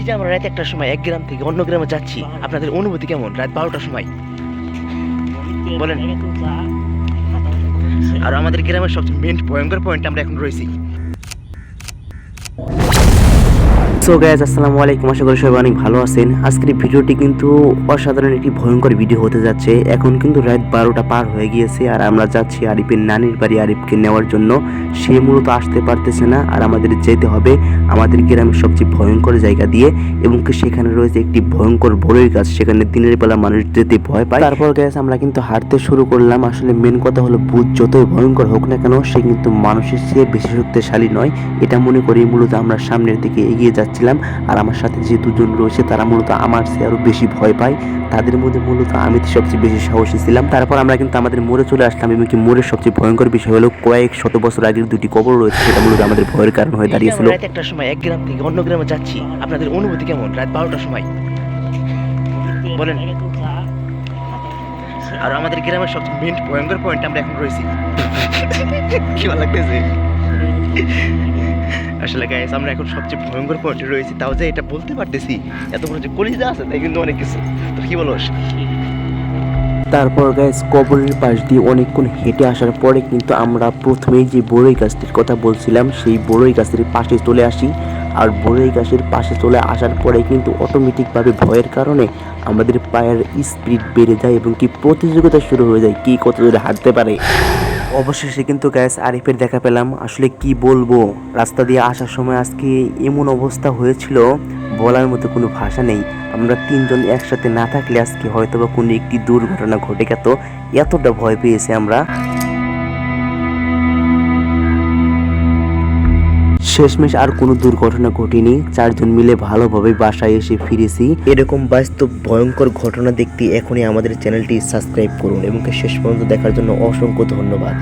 যে আমরা রাত 1টার সময় এক গ্রাম থেকে অন্য গ্রামে যাচ্ছি, আপনাদের অনুভূতি কেমন রাত 12টার সময় বলেন? আর আমাদের গ্রামের সবচেয়ে মেন ভয়ঙ্কর পয়েন্ট আমরা এখন রয়েছি। সো গাইস, আসসালামু আলাইকুম। আশা করি সবাই অনেক ভালো আছেন। আজকের ভিডিওটি কিন্তু অসাধারণ একটি ভয়ঙ্কর ভিডিও হতে যাচ্ছে। এখন কিন্তু রাত 12টা পার হয়ে গিয়েছে আর আমরা যাচ্ছি আরিফের নানির বাড়ি আরিফকে নেওয়ার জন্য। সে মূলত আসতে পারতেছে না আর আমাদের যেতে হবে আমাদের গ্রামের সবচেয়ে ভয়ঙ্কর জায়গা দিয়ে, এবং সেখানে রয়েছে একটি ভয়ঙ্কর বড়ই গাছ, সেখানে দিনের বেলা মানুষ যেতে ভয় পায়। তারপর গাইস আমরা কিন্তু হাঁটতে শুরু করলাম। আসলে মেন কথা হলো, ভূত যতই ভয়ঙ্কর হোক না কেন, সে কিন্তু মানুষের চেয়ে বেশি শক্তিশালী নয়। এটা মনে করি মূলত আমরা সামনের দিকে এগিয়ে যাচ্ছিলাম। আর আমার সাথে যে দুজন রয়েছে তারা মূলত আমার চেয়ে আরো বেশি ভয় পায়। তাদের মধ্যে মূলত আমি সবচেয়ে বেশি সাহসী ছিলাম। তারপর আমরা কিন্তু আমাদের মোড়ে চলে আসলাম, এবং কি মোড়ের সবচেয়ে ভয়ঙ্কর বিষয় হলো কয়েক শত বছর আগের দুটি কবর রয়েছে, সেটা মূলত আমাদের ভয়ের কারণ হয়ে দাঁড়িয়েছিল। রাত 1টার সময় এক গ্রাম থেকে অন্য গ্রামে যাচ্ছি, আপনাদের অনুভূতি কেমন রাত 12টার সময় বলেন? আর আমাদের গ্রামের সবচেয়ে মেন ভয়ঙ্কর পয়েন্ট আমরা এখন রয়েছি। কি ভালো লাগতেছে আসলে গাইস, আমরা এখন সবচেয়ে ভয়ঙ্কর পয়েন্টে রয়েছি। তাও যে এটা বলতে পারতেছি, এত বড় যে কলিজা আছে তাই কিন্তু অনেক কিছু। তো কি বলস? তারপর গাইস, কবরের পাশ দিয়ে অনেকক্ষণ হেঁটে আসার পরে কিন্তু আমরা প্রথমেই যে বড়ই গাছটির কথা বলছিলাম সেই বড়ই গাছের পাশে চলে আসি। আর বড়ই গাছের পাশে চলে আসার পরে কিন্তু অটোমেটিকভাবে ভয়ের কারণে আমাদের পায়ের স্পিড বেড়ে যায়, এবং কি প্রতিযোগিতা শুরু হয়ে যায় কি কত দূরে হাঁটতে পারে। অবশেষে কিন্তু গাইস আরিফের দেখা পেলাম। আসলে কি বলবো, রাস্তা দিয়ে আসার সময় আজকে এমন অবস্থা হয়েছিল, বলার মতো কোনো ভাষা নেই। আমরা তিনজন একসাথে না থাকলে আজকে হয়তো বা কোনো একটি দুর্ঘটনা ঘটে গেত, এতটা ভয় পেয়েছি আমরা। শেষমেশ আর কোনো দুর্ঘটনা ঘটেনি, চারজন মিলে ভালোভাবে বাসায় এসে ফিরেছি। এরকম বাস্তব ভয়ঙ্কর ঘটনা দেখতে এখনই আমাদের চ্যানেলটি সাবস্ক্রাইব করুন, এবং শেষ পর্যন্ত দেখার জন্য অসংখ্য ধন্যবাদ।